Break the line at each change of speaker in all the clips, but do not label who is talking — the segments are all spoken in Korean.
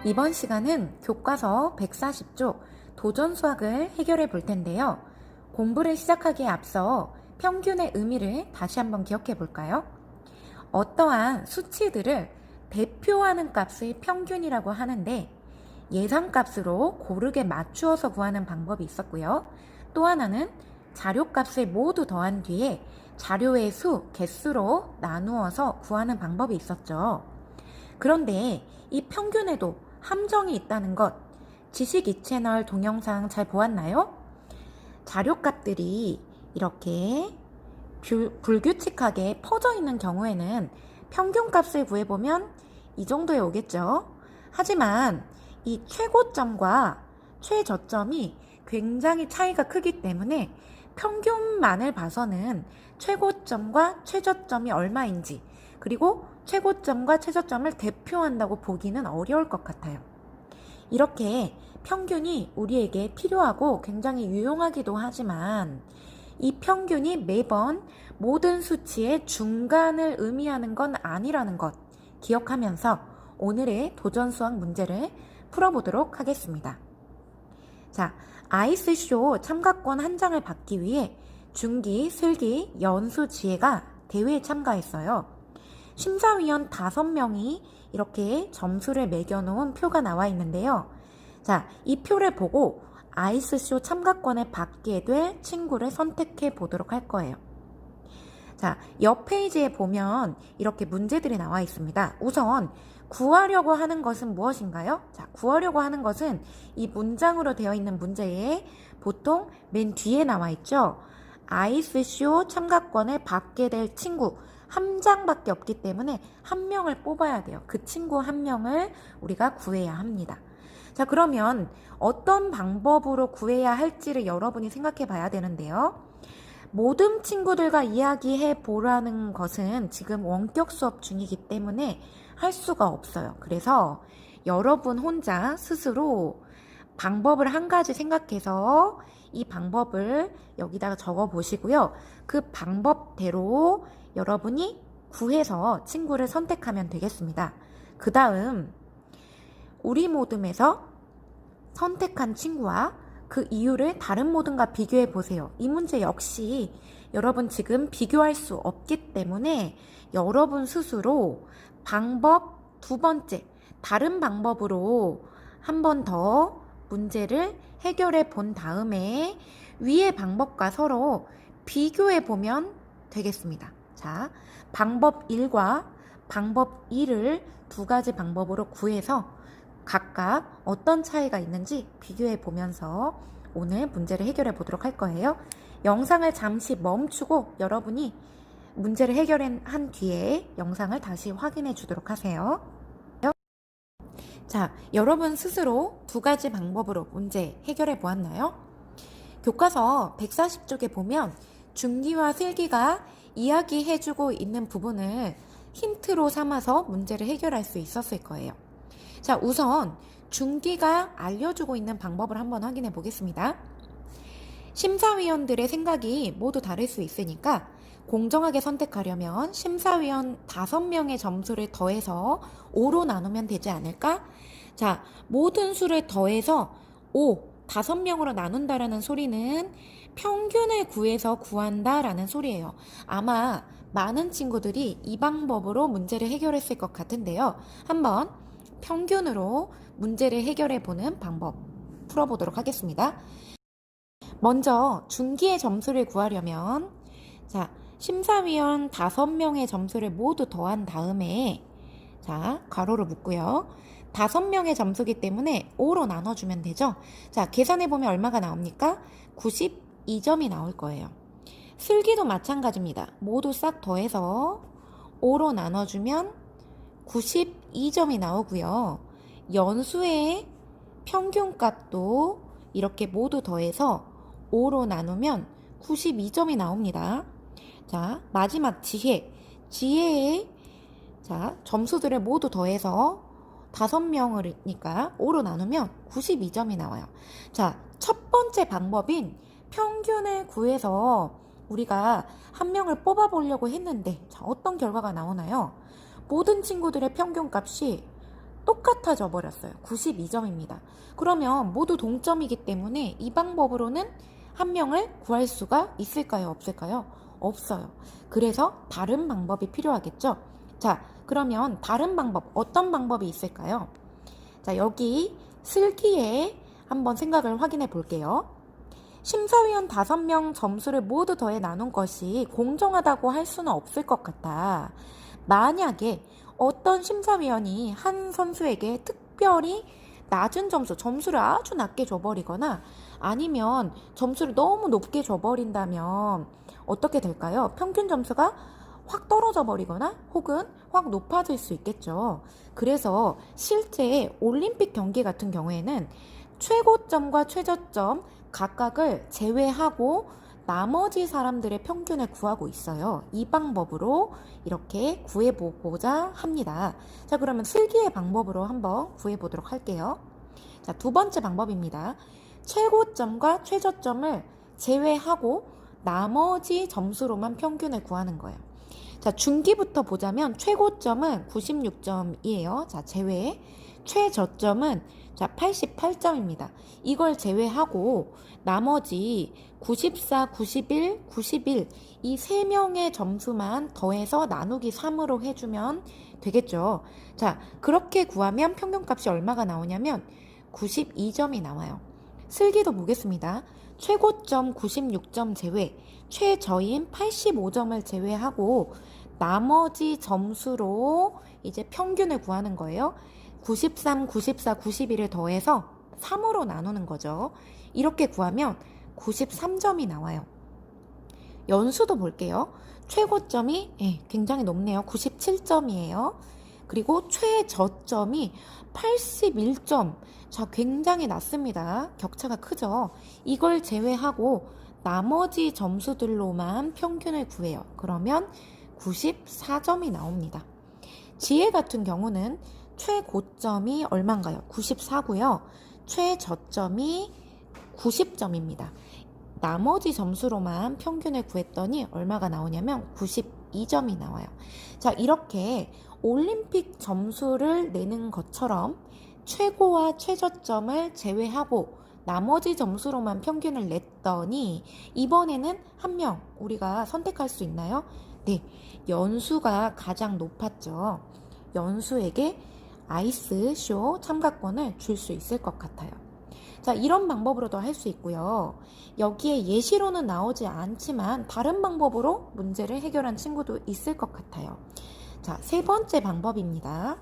이번 시간은 교과서 140쪽 도전수학을 해결해 볼 텐데요. 공부를 시작하기에 앞서 평균의 의미를 다시 한번 기억해 볼까요? 어떠한 수치들을 대표하는 값을 평균이라고 하는데 예상값으로 고르게 맞추어서 구하는 방법이 있었고요. 또 하나는 자료값을 모두 더한 뒤에 자료의 수, 개수로 나누어서 구하는 방법이 있었죠. 그런데 이 평균에도 함정이 있다는 것, 지식 2채널 동영상 잘 보았나요? 자료값들이 이렇게 불규칙하게 퍼져 있는 경우에는 평균값을 구해보면 이 정도에 오겠죠. 하지만 이 최고점과 최저점이 굉장히 차이가 크기 때문에 평균만을 봐서는 최고점과 최저점이 얼마인지 그리고 최고점과 최저점을 대표한다고 보기는 어려울 것 같아요. 이렇게 평균이 우리에게 필요하고 굉장히 유용하기도 하지만 이 평균이 매번 모든 수치의 중간을 의미하는 건 아니라는 것 기억하면서 오늘의 도전수학 문제를 풀어보도록 하겠습니다. 자, 아이스쇼 참가권 한 장을 받기 위해 중기, 슬기, 연수, 지혜가 대회에 참가했어요. 심사위원 5명이 이렇게 점수를 매겨놓은 표가 나와 있는데요. 자, 이 표를 보고 아이스쇼 참가권을 받게 될 친구를 선택해 보도록 할 거예요. 자, 옆 페이지에 보면 이렇게 문제들이 나와 있습니다. 우선 구하려고 하는 것은 무엇인가요? 자, 구하려고 하는 것은 이 문장으로 되어 있는 문제에 보통 맨 뒤에 나와 있죠. 아이스쇼 참가권을 받게 될 친구 한 장밖에 없기 때문에 한 명을 뽑아야 돼요. 그 친구 한 명을 우리가 구해야 합니다. 자, 그러면 어떤 방법으로 구해야 할지를 여러분이 생각해 봐야 되는데요. 모든 친구들과 이야기해 보라는 것은 지금 원격 수업 중이기 때문에 할 수가 없어요. 그래서 여러분 혼자 스스로 방법을 한 가지 생각해서 이 방법을 여기다가 적어 보시고요. 그 방법대로 여러분이 구해서 친구를 선택하면 되겠습니다. 그 다음 우리 모듬에서 선택한 친구와 그 이유를 다른 모듬과 비교해 보세요. 이 문제 역시 여러분 지금 비교할 수 없기 때문에 여러분 스스로 방법 두 번째 다른 방법으로 한 번 더 문제를 해결해 본 다음에 위의 방법과 서로 비교해 보면 되겠습니다. 자, 방법 1과 방법 2를 두 가지 방법으로 구해서 각각 어떤 차이가 있는지 비교해 보면서 오늘 문제를 해결해 보도록 할 거예요. 영상을 잠시 멈추고 여러분이 문제를 해결한 뒤에 영상을 다시 확인해 주도록 하세요. 자, 여러분 스스로 두 가지 방법으로 문제 해결해 보았나요? 교과서 140쪽에 보면 중기와 슬기가 이야기해주고 있는 부분을 힌트로 삼아서 문제를 해결할 수 있었을 거예요. 자, 우선 중기가 알려주고 있는 방법을 한번 확인해 보겠습니다. 심사위원들의 생각이 모두 다를 수 있으니까 공정하게 선택하려면 심사위원 5명의 점수를 더해서 5로 나누면 되지 않을까? 자, 모든 수를 더해서 5명으로 나눈다라는 소리는 평균을 구해서 구한다라는 소리예요. 아마 많은 친구들이 이 방법으로 문제를 해결했을 것 같은데요. 한번 평균으로 문제를 해결해 보는 방법 풀어보도록 하겠습니다. 먼저 중기의 점수를 구하려면 자, 심사위원 5명의 점수를 모두 더한 다음에 자, 괄호를 묶고요. 5명의 점수기 때문에 5로 나눠주면 되죠. 자, 계산해보면 얼마가 나옵니까? 92점이 나올 거예요. 슬기도 마찬가지입니다. 모두 싹 더해서 5로 나눠주면 92점이 나오고요. 연수의 평균값도 이렇게 모두 더해서 5로 나누면 92점이 나옵니다. 자, 마지막 지혜의 자, 점수들을 모두 더해서 5명이니까 5로 나누면 92점이 나와요. 자, 첫 번째 방법인 평균을 구해서 우리가 한 명을 뽑아보려고 했는데 자, 어떤 결과가 나오나요? 모든 친구들의 평균값이 똑같아져 버렸어요. 92점입니다. 그러면 모두 동점이기 때문에 이 방법으로는 한 명을 구할 수가 있을까요? 없을까요? 없어요. 그래서 다른 방법이 필요하겠죠? 자, 그러면 다른 방법, 어떤 방법이 있을까요? 자, 여기 슬기에 한번 생각을 확인해 볼게요. 심사위원 5명 점수를 모두 더해 나눈 것이 공정하다고 할 수는 없을 것 같아. 만약에 어떤 심사위원이 한 선수에게 특별히 낮은 점수를 아주 낮게 줘버리거나 아니면 점수를 너무 높게 줘버린다면 어떻게 될까요? 평균 점수가 확 떨어져 버리거나 혹은 확 높아질 수 있겠죠. 그래서 실제 올림픽 경기 같은 경우에는 최고점과 최저점 각각을 제외하고 나머지 사람들의 평균을 구하고 있어요. 이 방법으로 이렇게 구해보고자 합니다. 자, 그러면 슬기의 방법으로 한번 구해보도록 할게요. 자, 두 번째 방법입니다. 최고점과 최저점을 제외하고 나머지 점수로만 평균을 구하는 거예요. 자, 중기부터 보자면 최고점은 96점이에요. 자, 제외. 최저점은 자, 88점입니다. 이걸 제외하고 나머지 94, 91, 91 이 세 명의 점수만 더해서 나누기 3으로 해주면 되겠죠. 자, 그렇게 구하면 평균값이 얼마가 나오냐면 92점이 나와요. 슬기도 보겠습니다. 최고점 96점 제외, 최저인 85점을 제외하고 나머지 점수로 이제 평균을 구하는 거예요. 93, 94, 91을 더해서 3으로 나누는 거죠. 이렇게 구하면 93점이 나와요. 연수도 볼게요. 최고점이 굉장히 높네요. 97점이에요. 그리고 최저점이 81점. 자, 굉장히 낮습니다. 격차가 크죠. 이걸 제외하고 나머지 점수들로만 평균을 구해요. 그러면 94점이 나옵니다. 지혜 같은 경우는 최고점이 얼마인가요? 94고요. 최저점이 90점입니다. 나머지 점수로만 평균을 구했더니 얼마가 나오냐면 92점이 나와요. 자, 이렇게 올림픽 점수를 내는 것처럼 최고와 최저점을 제외하고 나머지 점수로만 평균을 냈더니 이번에는 한 명 우리가 선택할 수 있나요? 네, 연수가 가장 높았죠. 연수에게 아이스쇼 참가권을 줄 수 있을 것 같아요. 자, 이런 방법으로도 할 수 있고요. 여기에 예시로는 나오지 않지만 다른 방법으로 문제를 해결한 친구도 있을 것 같아요. 자, 세 번째 방법입니다.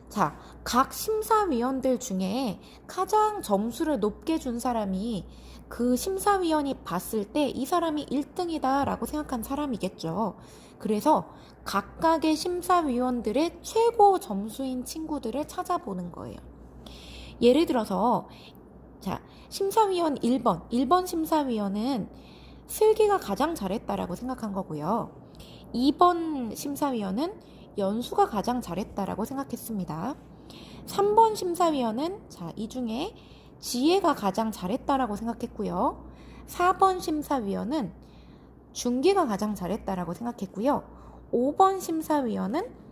자, 각 심사위원들 중에 가장 점수를 높게 준 사람이 그 심사위원이 봤을 때 이 사람이 1등이다 라고 생각한 사람이겠죠. 그래서 각각의 심사위원들의 최고 점수인 친구들을 찾아보는 거예요. 예를 들어서 자, 심사위원 1번 심사위원은 슬기가 가장 잘했다라고 생각한 거고요. 2번 심사위원은 연수가 가장 잘했다라고 생각했습니다. 3번 심사위원은 자, 이 중에 지혜가 가장 잘했다라고 생각했고요. 4번 심사위원은 준기가 가장 잘했다라고 생각했고요. 5번 심사위원은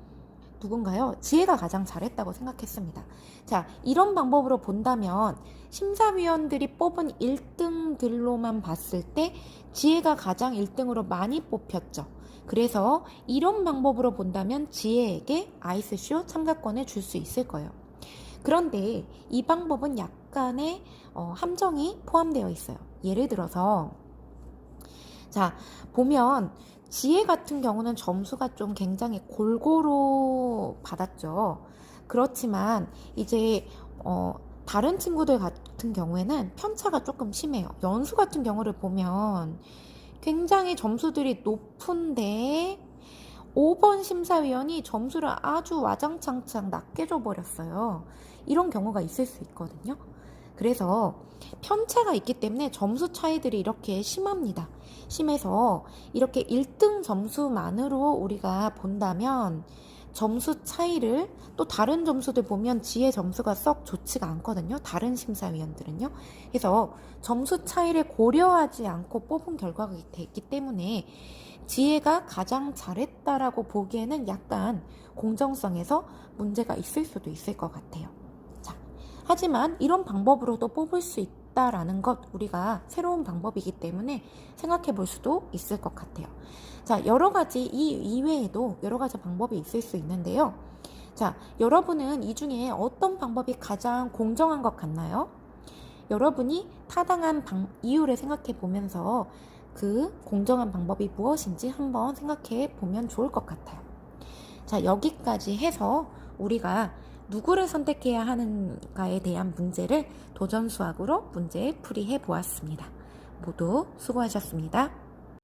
누군가요? 지혜가 가장 잘했다고 생각했습니다. 자, 이런 방법으로 본다면 심사위원들이 뽑은 1등들로만 봤을 때 지혜가 가장 1등으로 많이 뽑혔죠. 그래서 이런 방법으로 본다면 지혜에게 아이스쇼 참가권을 줄 수 있을 거예요. 그런데 이 방법은 약간의 함정이 포함되어 있어요. 예를 들어서 자, 보면 지혜 같은 경우는 점수가 좀 굉장히 골고루 받았죠. 그렇지만 이제 다른 친구들 같은 경우에는 편차가 조금 심해요. 연수 같은 경우를 보면 굉장히 점수들이 높은데 5번 심사위원이 점수를 아주 와장창창 낮게 줘버렸어요. 이런 경우가 있을 수 있거든요. 그래서 편차가 있기 때문에 점수 차이들이 이렇게 심합니다. 심해서 이렇게 1등 점수만으로 우리가 본다면 점수 차이를 또 다른 점수들 보면 지혜 점수가 썩 좋지가 않거든요. 다른 심사위원들은요. 그래서 점수 차이를 고려하지 않고 뽑은 결과가 됐기 때문에 지혜가 가장 잘했다라고 보기에는 약간 공정성에서 문제가 있을 수도 있을 것 같아요. 자, 하지만 이런 방법으로도 뽑을 수 있다라는 것, 우리가 새로운 방법이기 때문에 생각해 볼 수도 있을 것 같아요. 자, 여러 가지 이 이외에도 여러 가지 방법이 있을 수 있는데요. 자, 여러분은 이 중에 어떤 방법이 가장 공정한 것 같나요? 여러분이 타당한 이유를 생각해 보면서 그 공정한 방법이 무엇인지 한번 생각해 보면 좋을 것 같아요. 자, 여기까지 해서 우리가 누구를 선택해야 하는가에 대한 문제를 도전 수학으로 문제 풀이해 보았습니다. 모두 수고하셨습니다.